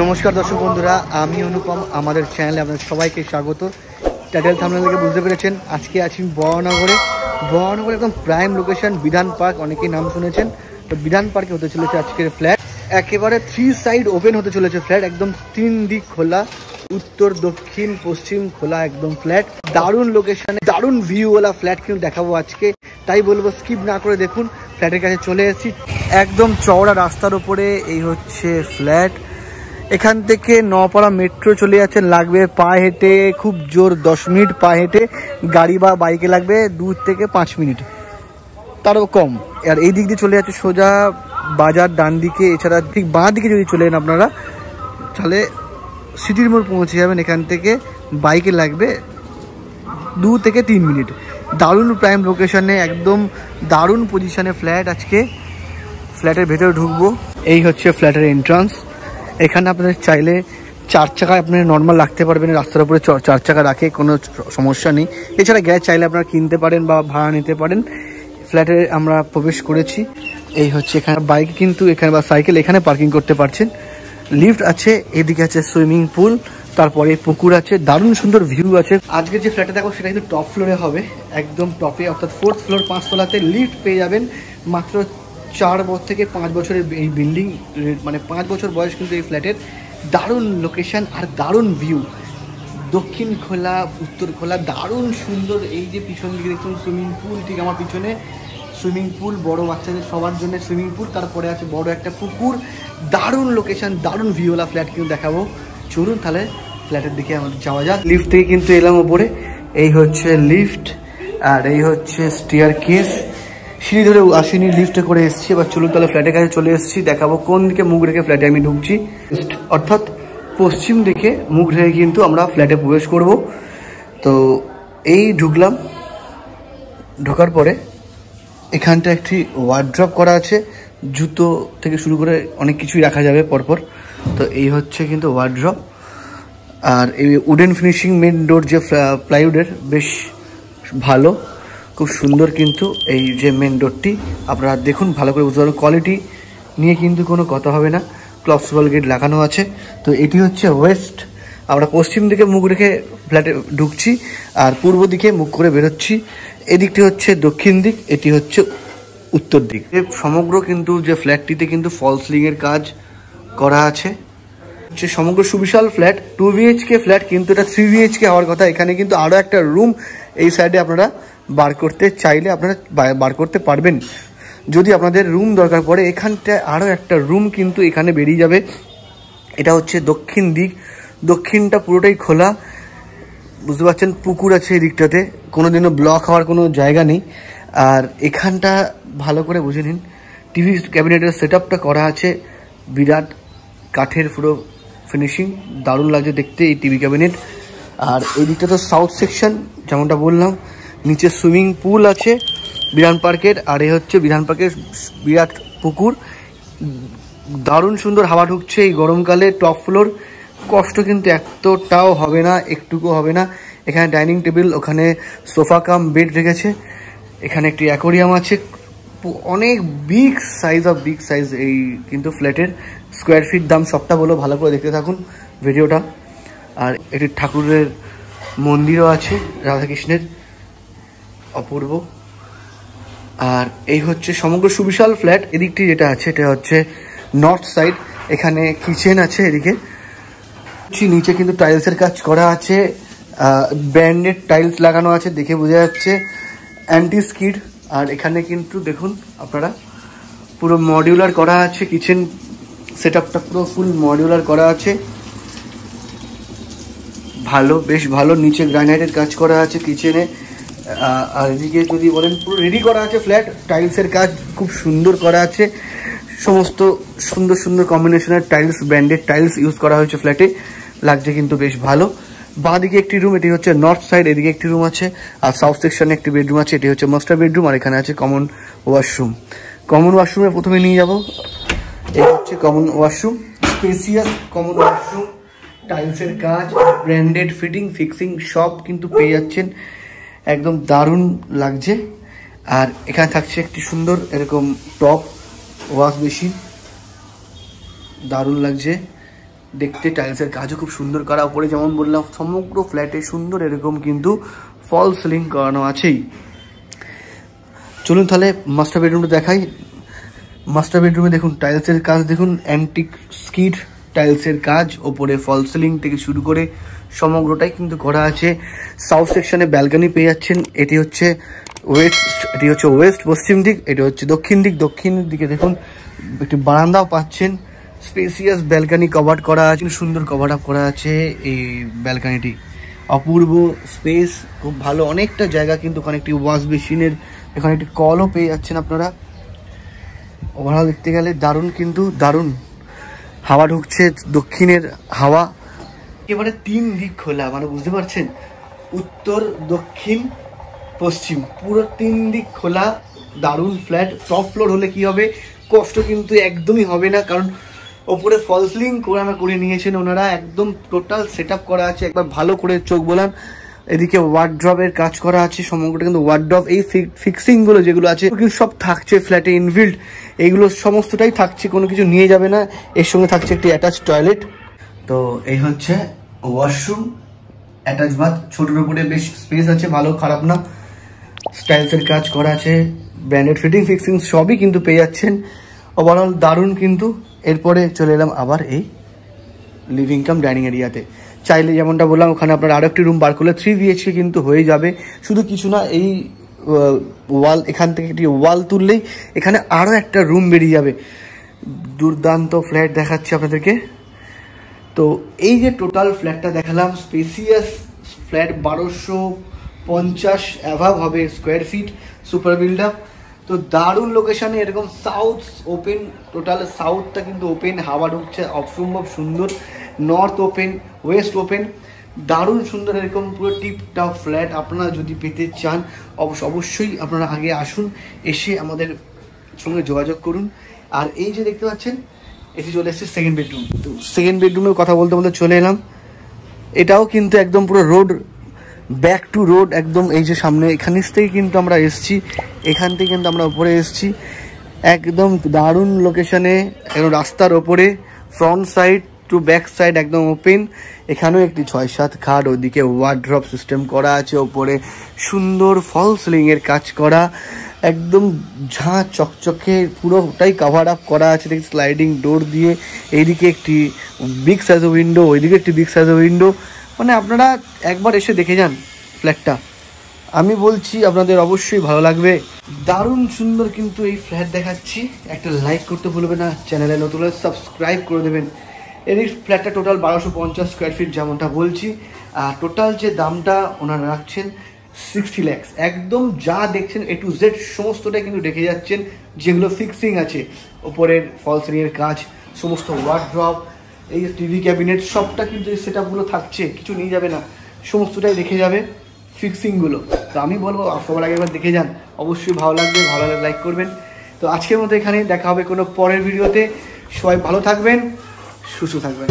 নমস্কার দর্শক বন্ধুরা, আমি অনুপম। আমাদের চ্যানেলে আপনাদের সবাইকে স্বাগত। টাইটেল থাম্বনেল থেকে বুঝতে পেরেছেন, আজকে আছি বরানগরে। বরানগরে একদম প্রাইম লোকেশন বিধান পার্ক, অনেকেই নাম শুনেছেন। তো বিধান পার্কে হতে চলেছে আজকের ফ্ল্যাট। একেবারে 3 সাইড ওপেন হতে চলেছে ফ্ল্যাট, একদম 3 দিক খোলা, উত্তর দক্ষিণ পশ্চিম খোলা একদম ফ্ল্যাট। দারুণ লোকেশনে দারুণ ভিউওয়ালা ফ্ল্যাট কিন্তু দেখাবো আজকে, তাই বলবো স্কিপ না করে দেখুন। ফ্ল্যাটের কাছে চলে এসেছি, একদম চওড়া রাস্তার উপরে এই হচ্ছে ফ্ল্যাট। এখান থেকে নপাড়া মেট্রো চলে যাচ্ছেন, লাগবে পা হেঁটে খুব জোর 10 মিনিট, পা হেঁটে গাড়ি বা বাইকে লাগবে 2 থেকে 5 মিনিট, তারও কম। আর এই দিক দিয়ে চলে যাচ্ছে সোজা বাজার ডান দিকে। এছাড়া ঠিক বাঁ দিকে যদি চলে যান আপনারা, তাহলে সিটির মোড় পৌঁছে যাবেন। এখান থেকে বাইকে লাগবে 2 থেকে 3 মিনিট। দারুণ প্রাইম লোকেশনে, একদম দারুণ পজিশনে ফ্ল্যাট। আজকে ফ্ল্যাটের ভেতরে ঢুকবো। এই হচ্ছে ফ্ল্যাটের এন্ট্রান্স। এখানে আপনাদের চাইলে 4 চাকা আপনারা নর্মাল রাখতে পারবেন, রাস্তার উপরে 4 চাকা রাখে কোনো সমস্যা নেই। এছাড়া গ্যাস চাইলে আপনারা কিনতে পারেন বা ভাড়া নিতে পারেন। ফ্ল্যাটে আমরা প্রবেশ করেছি। এই হচ্ছে এখানে বাইক কিন্তু এখানে বা সাইকেল এখানে পার্কিং করতে পারছেন। লিফট আছে, এদিকে আছে সুইমিং পুল, তারপরে পুকুর আছে, দারুণ সুন্দর ভিউ আছে। আজকে যে ফ্ল্যাটে দেখো সেটা কিন্তু টপ ফ্লোরে হবে, একদম টপে, অর্থাৎ 4th ফ্লোর 5 তলাতে। লিফট পেয়ে যাবেন মাত্র 4 থেকে 5 বছরের এই বিল্ডিং, মানে 5 বছর বয়স কিন্তু এই ফ্ল্যাটের। দারুণ লোকেশন আর দারুণ ভিউ, দক্ষিণ খোলা উত্তর খোলা, দারুণ সুন্দর। এই যে পিছন দিকে দেখুন সুইমিং পুল, ঠিক আমার পিছনে সুইমিং পুল, বড় বাচ্চাদের সবার জন্য সুইমিং পুল, তারপরে আছে বড় একটা পুকুর। দারুণ লোকেশন, দারুণ ভিউওয়ালা ফ্ল্যাট কিন্তু দেখাবো। চলুন তাহলে ফ্ল্যাটের দিকে আমাদের যাওয়া যাক। লিফট থেকে কিন্তু এলাম ওপরে, এই হচ্ছে লিফট আর এই হচ্ছে স্টেয়ার কেস। সিঁড়ি ধরে আসেনি, লিফটে করে এসেছি। এবার চলুন তাহলে ফ্ল্যাটের কাছে চলে এসেছি, দেখাবো কোন দিকে মুখ রেখে ফ্ল্যাটে আমি ঢুকছি। অর্থাৎ পশ্চিম দিকে মুখ রেখে কিন্তু আমরা ফ্ল্যাটে প্রবেশ করব। তো এই ঢুকলাম, ঢোকার পরে এখানটা একটি ওয়ার্ড্রপ করা আছে, জুতো থেকে শুরু করে অনেক কিছুই রাখা যাবে পরপর। তো এই হচ্ছে কিন্তু ওয়ার্ড্রপ। আর এই উডেন ফিনিশিং মেন ডোর যে প্লাইউডের, বেশ ভালো, খুব সুন্দর। কিন্তু এই যে মেন ডোরটি আপনারা দেখুন ভালো করে বুঝতে পারবেন, কোয়ালিটি নিয়ে কিন্তু কোনো কথা হবে না। ক্লপসিবল গেট লাগানো আছে। তো এটি হচ্ছে ওয়েস্ট, আমরা পশ্চিম দিকে মুখ রেখে ফ্ল্যাটে ঢুকছি আর পূর্ব দিকে মুখ করে বেরোচ্ছি। এদিকটি হচ্ছে দক্ষিণ দিক, এটি হচ্ছে উত্তর দিক। সমগ্র কিন্তু যে ফ্ল্যাটটিতে কিন্তু ফল সিলিংয়ের কাজ করা আছে। হচ্ছে সমগ্র সুবিশাল ফ্ল্যাট, 2 BHK ফ্ল্যাট, কিন্তু এটা 3 BHK হওয়ার কথা। এখানে কিন্তু আরও একটা রুম এই সাইডে আপনারা বার করতে চাইলে আপনারা বার করতে পারবেন। যদি আপনাদের রুম দরকার পড়ে, এখানটায় আরও একটা রুম কিন্তু এখানে বেরিয়ে যাবে। এটা হচ্ছে দক্ষিণ দিক, দক্ষিণটা পুরোটাই খোলা, বুঝতে পারছেন। পুকুর আছে এই দিকটাতে, কোনোদিনও ব্লক হওয়ার কোনো জায়গা নেই। আর এখানটা ভালো করে বুঝে নিন, টিভি ক্যাবিনেটের সেটআপটা করা আছে, বিরাট কাঠের পুরো ফিনিশিং, দারুণ লাগছে দেখতে এই টিভি ক্যাবিনেট। আর এই দিকটা তো সাউথ সেকশন, যেমনটা বললাম। নিচে সুইমিং পুল আছে বিধান পার্কের, আর এই হচ্ছে বিধান পার্কের বিরাট পুকুর। দারুণ সুন্দর হাওয়া ঢুকছে এই গরমকালে। টপ ফ্লোর, কষ্ট কিন্তু এতটাও হবে না, একটুকু হবে না। এখানে ডাইনিং টেবিল, ওখানে সোফা কাম বেড রেখেছে। এখানে একটি অ্যাকোরিয়াম আছে, অনেক বিগ সাইজ এই কিন্তু ফ্ল্যাটের। স্কোয়ার ফিট দাম সবটা বলো, ভালো করে দেখতে থাকুন ভিডিওটা। আর একটি ঠাকুরের মন্দিরও আছে, রাধাকৃষ্ণের, অপূর্ব। আর এই হচ্ছে সমগ্র সুবিশাল ফ্ল্যাট। এদিকটি যেটা আছে এটা হচ্ছে নর্থ সাইড, এখানে কিচেন আছে। এদিকে নিচে কিন্তু টাইলসের কাজ করা আছে, ব্র্যান্ডেড টাইলস লাগানো আছে, দেখে বোঝা যাচ্ছে অ্যান্টি স্কিড। আর এখানে কিন্তু দেখুন আপনারা পুরো মডিউলার করা আছে, কিচেন সেটআপটা পুরো ফুল মডিউলার করা আছে, ভালো, বেশ ভালো। নিচে গ্রানাইটের কাজ করা আছে কিচেনে। আর এদিকে যদি বলেন পুরো রেডি করা আছে ফ্ল্যাট, টাইলসের কাজ খুব সুন্দর করা আছে, সমস্ত সুন্দর সুন্দর কম্বিনেশনের টাইলস, ব্র্যান্ডেড টাইলস ইউজ করা হয়েছে ফ্ল্যাটে, লাগছে কিন্তু বেশ ভালো। বাঁ দিকে একটি রুম, এটি হচ্ছে নর্থ সাইড, এদিকে একটি রুম আছে। আর সাউথ সেকশনে একটি বেডরুম আছে, এটি হচ্ছে মাস্টার বেডরুম। আর এখানে আছে কমন ওয়াশরুম। কমন ওয়াশরুমে প্রথমে নিয়ে যাব, এই হচ্ছে common washroom, spacious common washroom, টাইলসের কাজ, ব্র্যান্ডেড ফিটিং ফিক্সিং সব কিন্তু পেয়ে যাচ্ছেন, একদম দারুণ লাগছে। আর এখানে থাকছে একটি সুন্দর এরকম টপ ওয়াশ বেসিন, দারুণ লাগছে। দেখতে টাইলসের কাজও খুব সুন্দর করা, উপরে যেমন বললাম সমগ্র ফ্ল্যাটে সুন্দর এরকম কিন্তু ফল সিলিং করানো আছেই। চলুন তাহলে মাস্টার বেডরুমটা দেখাই। মাস্টার বেডরুমে দেখুন টাইলসের কাজ, দেখুন অ্যান্টিক স্কিড টাইলসের কাজ, ওপরে ফল সিলিং থেকে শুরু করে সমগ্রটাই কিন্তু করা আছে। সাউথ সেকশনে ব্যালকনি পেয়ে যাচ্ছেন। এটি হচ্ছে ওয়েস্ট পশ্চিম দিক, এটি হচ্ছে দক্ষিণ দিক। দক্ষিণ দিকে দেখুন একটি বারান্দাও পাচ্ছেন, স্পেসিয়াস ব্যালকনি কভার করা আছে, সুন্দর কভার আপ করা আছে। এই ব্যালকনিটি অপূর্ব স্পেস, খুব ভালো, অনেকটা জায়গা কিন্তু ওখানে একটি ওয়াশ বেসিনের, এখানে একটি কলও পেয়ে যাচ্ছেন আপনারা। ওভারঅল দেখতে গেলে দারুণ, কিন্তু দারুণ হাওয়া ঢুকছে, দক্ষিণের হাওয়া। এবারে 3 দিক খোলা, মানে বুঝতে পারছেন, উত্তর দক্ষিণ পশ্চিম পুরো 3 দিক খোলা, দারুণ ফ্ল্যাট। টপ ফ্লোর হলে কি হবে, কষ্ট কিন্তু একদমই হবে না, কারণ ওপরে ফল সিলিং করে নিয়েছেন ওনারা, একদম টোটাল সেট আপ করা আছে। একবার ভালো করে চোখ বোলান। এদিকে ওয়ার্ড্রবের কাজ করা আছে সমগ্রটা, কিন্তু ওয়ার্ড্রব এই ফিক্সিংগুলো যেগুলো আছে কিন্তু সব থাকছে ফ্ল্যাটে ইনবিল্ট, এইগুলো সমস্তটাই থাকছে, কোনো কিছু নিয়ে যাবে না। এর সঙ্গে থাকছে একটি অ্যাটাচ টয়লেট। তো এই হচ্ছে ওয়াশরুম, অ্যাটাচ বাথ, ছোটোর উপরে বেশ স্পেস আছে, ভালো খারাপ না। স্টাইলসের কাজ করা আছে, ব্র্যান্ডেড ফিটিং ফিক্সিং সবই কিন্তু পেয়ে যাচ্ছেন। ওভারঅল দারুণ কিন্তু। এরপরে চলে এলাম আবার এই লিভিং কাম ডাইনিং এরিয়াতে। চাইলে যেমনটা বললাম ওখানে আপনার আরও একটি রুম বার করলে 3 BHK কিন্তু হয়ে যাবে। শুধু কিছু না, এই ওয়াল, এখান থেকে একটি ওয়াল তুললেই এখানে আরও একটা রুম বেরিয়ে যাবে। দুর্দান্ত ফ্ল্যাট দেখাচ্ছি আপনাদেরকে। তো এই যে টোটাল ফ্ল্যাটটা দেখালাম, স্পেসিয়াস ফ্ল্যাট, 1250 অ্যাভাব হবে square feet, super build up. তো দারুণ লোকেশানে, এরকম সাউথ ওপেন, টোটাল সাউথটা কিন্তু ওপেন, হাওয়া ঢুকছে অসম্ভব সুন্দর। নর্থ ওপেন, ওয়েস্ট ওপেন, দারুণ সুন্দর এরকম পুরো টিপ টপ ফ্ল্যাট। আপনারা যদি পেতে চান অবশ্যই আপনারা আগে আসুন, এসে আমাদের সঙ্গে যোগাযোগ করুন। আর এই যে দেখতে পাচ্ছেন, এটি চলে এসেছে সেকেন্ড বেডরুম। তো সেকেন্ড বেডরুমের কথা বলতে বলতে চলে এলাম। এটাও কিন্তু একদম পুরো রোড, ব্যাক টু রোড, একদম এই যে সামনে এখান থেকে কিন্তু আমরা এসছি, এখান থেকে কিন্তু আমরা উপরে এসছি, একদম দারুণ লোকেশানে, একদম রাস্তার ওপরে, front side to back side একদম ওপেন। এখানেও একটি 6-7 খাট, ওদিকে ওয়ার্ড্রপ সিস্টেম করা আছে, ওপরে সুন্দর ফল সিলিংয়ের কাজ করা, একদম ঝাঁ চকচকে পুরোটাই কাভার আপ করা আছে, দেখি স্লাইডিং ডোর দিয়ে। এইদিকে একটি বিগ সাইজ উইন্ডো, ওইদিকে একটি বিগ সাইজ উইন্ডো। মানে আপনারা একবার এসে দেখে যান ফ্ল্যাটটা, আমি বলছি আপনাদের অবশ্যই ভালো লাগবে। দারুণ সুন্দর কিন্তু এই ফ্ল্যাট দেখাচ্ছি। একটা লাইক করতে ভুলবে না, চ্যানেলে নতুন হলে সাবস্ক্রাইব করে দেবেন। এই ফ্ল্যাটটা টোটাল 1250 স্কোয়ার ফিট যেমনটা বলছি, আর টোটাল যে দামটা ওনারা রাখছেন 60 lakhs। একদম যা দেখছেন A to Z সমস্তটাই কিন্তু দেখে যাচ্ছেন, যেগুলো ফিক্সিং আছে, ওপরের ফল সিলিংয়ের কাজ, সমস্ত ওয়ার্ড্রপ, এই টিভি ক্যাবিনেট, সবটা কিন্তু এই সেট আপগুলো থাকছে, কিছু নিয়ে যাবে না, সমস্তটাই দেখে যাবে ফিক্সিংগুলো। তো আমি বলবো সবার আগে একবার দেখে যান, অবশ্যই ভালো লাগবে, ভালো লাগলে লাইক করবেন। তো আজকের মতো এখানেই দেখা হবে কোনো পরের ভিডিওতে। সবাই ভালো থাকবেন, সুস্থ থাকবেন।